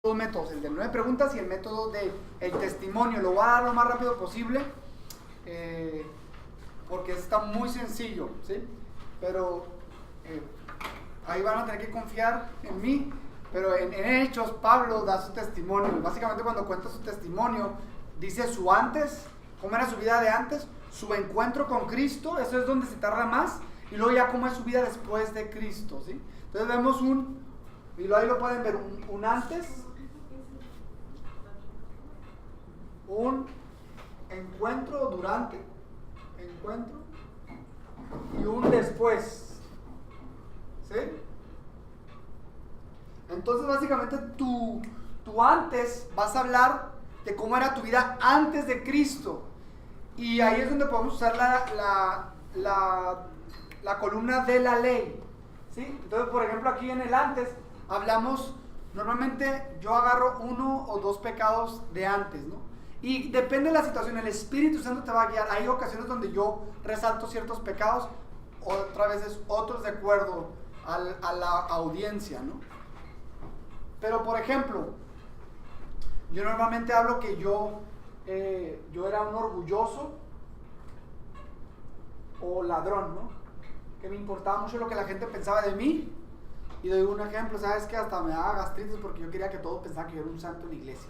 dos métodos, el de 9 preguntas y el método de el testimonio. Lo voy a dar lo más rápido posible porque está muy sencillo, ¿sí? Pero ahí van a tener que confiar en mí. Pero en Hechos, Pablo da su testimonio. Básicamente cuando cuenta su testimonio, dice su antes, cómo era su vida de antes, su encuentro con Cristo, eso es donde se tarda más, y luego ya cómo es su vida después de Cristo, ¿sí? Entonces vemos y luego ahí lo pueden ver, un antes, un encuentro durante, y un después, ¿sí? Entonces básicamente tu antes vas a hablar de cómo era tu vida antes de Cristo, y ahí es donde podemos usar la columna de la ley, ¿sí? Entonces, por ejemplo, aquí en el antes hablamos, normalmente yo agarro 1 o 2 pecados de antes, ¿no? Y depende de la situación, el Espíritu Santo te va a guiar. Hay ocasiones donde yo resalto ciertos pecados, otras veces otros de acuerdo a la audiencia, ¿no? Pero, por ejemplo, yo normalmente hablo que yo era un orgulloso o ladrón, ¿no? Que me importaba mucho lo que la gente pensaba de mí. Y doy un ejemplo, ¿sabes qué? Hasta me daba gastritis porque yo quería que todos pensaran que yo era un santo en la iglesia.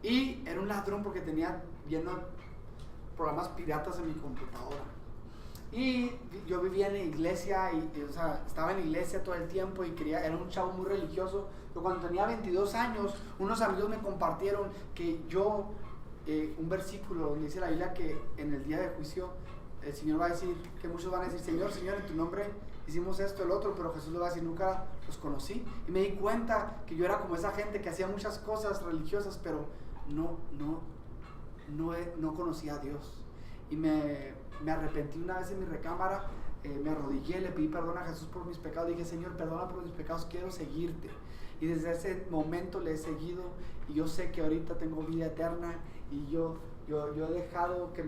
Y era un ladrón porque tenía lleno de programas piratas en mi computadora. Y yo vivía en la iglesia, o sea, estaba en la iglesia todo el tiempo y era un chavo muy religioso. Pero cuando tenía 22 años, unos amigos me compartieron que un versículo donde dice la Biblia que en el día de juicio el Señor va a decir, que muchos van a decir, Señor, en tu nombre hicimos esto, el otro, pero Jesús le va a decir, nunca los conocí. Y me di cuenta que yo era como esa gente que hacía muchas cosas religiosas, pero no conocía a Dios. Y me arrepentí una vez en mi recámara, me arrodillé, le pedí perdón a Jesús por mis pecados, dije, Señor, perdona por mis pecados, quiero seguirte. Y desde ese momento le he seguido, y yo sé que ahorita tengo vida eterna, y yo he dejado que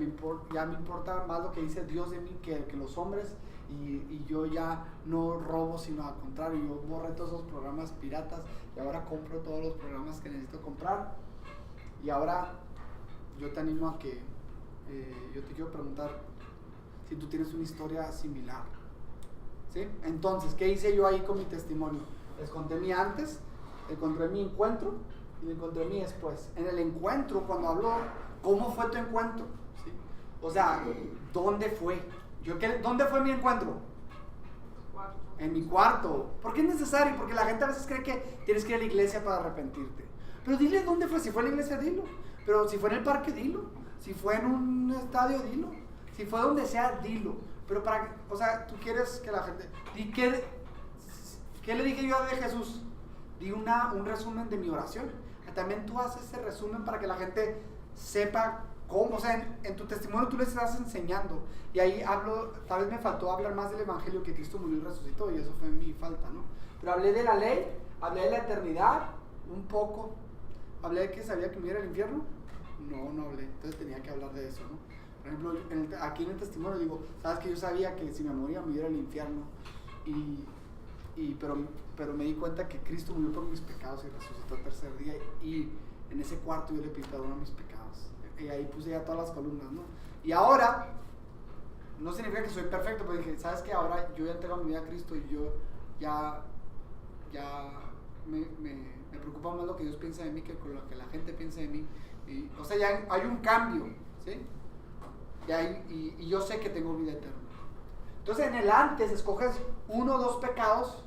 ya me importa más lo que dice Dios de mí que los hombres, y yo ya no robo, sino al contrario, yo borré todos esos programas piratas, y ahora compro todos los programas que necesito comprar. Y ahora yo te animo a que yo te quiero preguntar si tú tienes una historia similar, ¿sí? Entonces, ¿qué hice yo ahí con mi testimonio? Les conté mi antes, les conté mi encuentro y les conté mi después. En el encuentro, cuando hablo, ¿cómo fue tu encuentro? ¿Sí? O sea, ¿dónde fue? ¿Dónde fue mi encuentro? En mi cuarto. ¿Por qué es necesario? Porque la gente a veces cree que tienes que ir a la iglesia para arrepentirte. Pero dile dónde fue. Si fue en la iglesia, dilo. Pero si fue en el parque, dilo. Si fue en un estadio, dilo. Si fue donde sea, dilo. Pero o sea, tú quieres que la gente... ¿Qué le dije yo de Jesús? Di un resumen de mi oración. También tú haces ese resumen para que la gente sepa cómo. O sea, en tu testimonio tú les estás enseñando. Y ahí tal vez me faltó hablar más del evangelio, que Cristo murió y resucitó, y eso fue mi falta, ¿no? Pero hablé de la ley, hablé de la eternidad, un poco. ¿Hablé de que sabía que me iba al infierno? No hablé, entonces tenía que hablar de eso, ¿no? Por ejemplo, aquí en el testimonio digo, sabes que yo sabía que si me moría me iba al infierno, pero me di cuenta que Cristo murió por mis pecados y resucitó el tercer día, y en ese cuarto yo le pedí perdón a mis pecados, y ahí puse ya todas las columnas, ¿no? Y ahora, no significa que soy perfecto, pero dije, sabes que ahora yo ya entrego mi vida a Cristo, y yo ya me preocupa más lo que Dios piensa de mí que con lo que la gente piensa de mí. O sea, ya hay un cambio, ¿sí? Y yo sé que tengo vida eterna. Entonces, en el antes escoges 1 o 2 pecados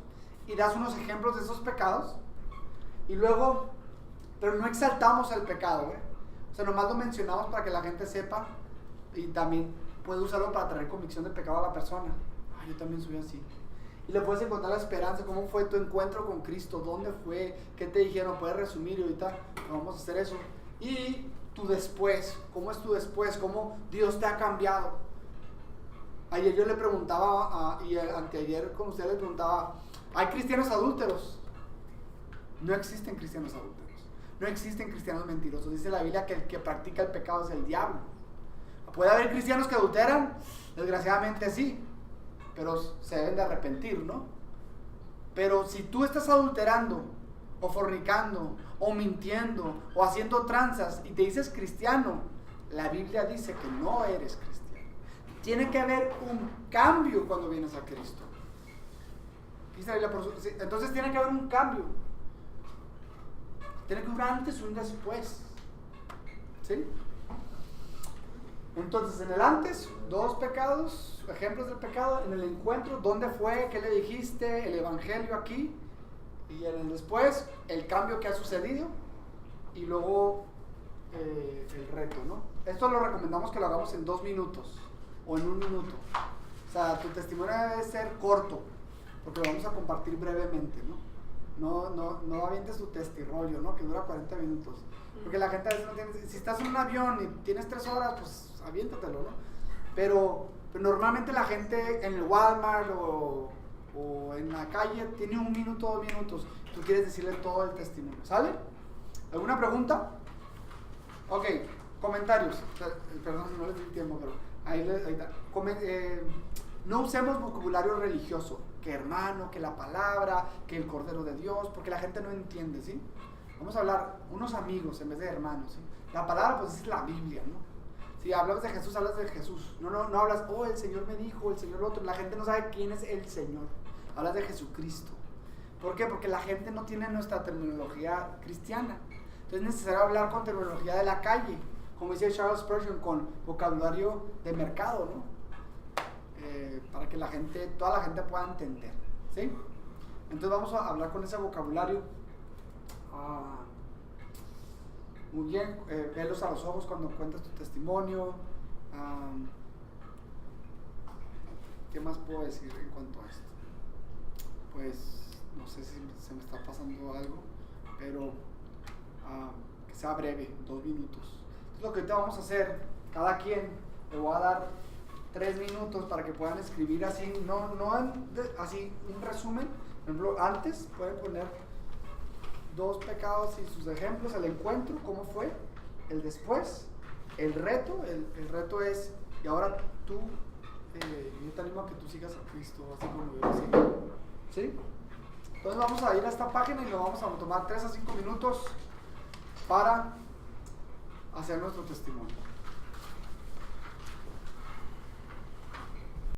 y das unos ejemplos de esos pecados, y luego, pero no exaltamos el pecado, ¿eh? O sea, nomás lo mencionamos para que la gente sepa, y también puede usarlo para traer convicción del pecado a la persona. Yo también soy así. Y le puedes encontrar la esperanza. ¿Cómo fue tu encuentro con Cristo? ¿Dónde fue? ¿Qué te dijeron? Puedes resumir, y ahorita vamos a hacer eso. Y tu después. ¿Cómo es tu después? ¿Cómo Dios te ha cambiado? Ayer yo le preguntaba, y anteayer con usted le preguntaba, ¿hay cristianos adúlteros? No existen cristianos adúlteros. No existen cristianos mentirosos. Dice la Biblia que el que practica el pecado es el diablo. ¿Puede haber cristianos que adulteran? Desgraciadamente sí. Pero se deben de arrepentir, ¿no? Pero si tú estás adulterando o fornicando, o mintiendo, o haciendo tranzas, y te dices cristiano, la Biblia dice que no eres cristiano. Tiene que haber un cambio cuando vienes a Cristo. Entonces tiene que haber un cambio. Tiene que haber un antes y un después. ¿Sí? Entonces, en el antes, 2 pecados, ejemplos del pecado. En el encuentro, ¿dónde fue? ¿Qué le dijiste? El evangelio aquí. Y en el después, el cambio que ha sucedido. Y luego, el reto, ¿no? Esto lo recomendamos que lo hagamos en 2 minutos. O en 1 minuto. O sea, tu testimonio debe ser corto. Porque lo vamos a compartir brevemente, ¿no? No avientes tu testirollo, ¿no? Que dura 40 minutos. Porque la gente a veces no tiene... Si estás en un avión y tienes 3 horas, pues aviéntatelo, ¿no? Pero normalmente la gente en el Walmart o en la calle tiene 1 minuto, 2 minutos. Tú quieres decirle todo el testimonio, ¿sale? ¿Alguna pregunta? Ok, comentarios. Perdón, no les di tiempo, pero ahí está. No usemos vocabulario religioso, que hermano, que la palabra, que el Cordero de Dios, porque la gente no entiende, ¿sí? Vamos a hablar unos amigos en vez de hermanos, ¿sí? La palabra pues es la Biblia, ¿no? Si hablas de Jesús, hablas de Jesús. No hablas, oh, el Señor me dijo, el Señor lo otro. La gente no sabe quién es el Señor. Hablas de Jesucristo. ¿Por qué? Porque la gente no tiene nuestra terminología cristiana. Entonces es necesario hablar con terminología de la calle, como dice Charles Spurgeon, con vocabulario de mercado, ¿no? Para que toda la gente pueda entender, ¿sí? Entonces vamos a hablar con ese vocabulario. Muy bien, velos a los ojos cuando cuentas tu testimonio. ¿Qué más puedo decir en cuanto a esto? Pues no sé si se me está pasando algo, pero que sea breve, 2 minutos. Entonces lo que ahorita vamos a hacer, cada quien le voy a dar 3 minutos para que puedan escribir así, así un resumen. Por ejemplo, antes pueden poner 2 pecados y sus ejemplos, el encuentro, cómo fue, el después, el reto. El reto es, y ahora tú, yo te animo a que tú sigas a Cristo, así como yo lo sigo, ¿sí? Entonces vamos a ir a esta página y lo vamos a tomar 3 a 5 minutos para hacer nuestro testimonio.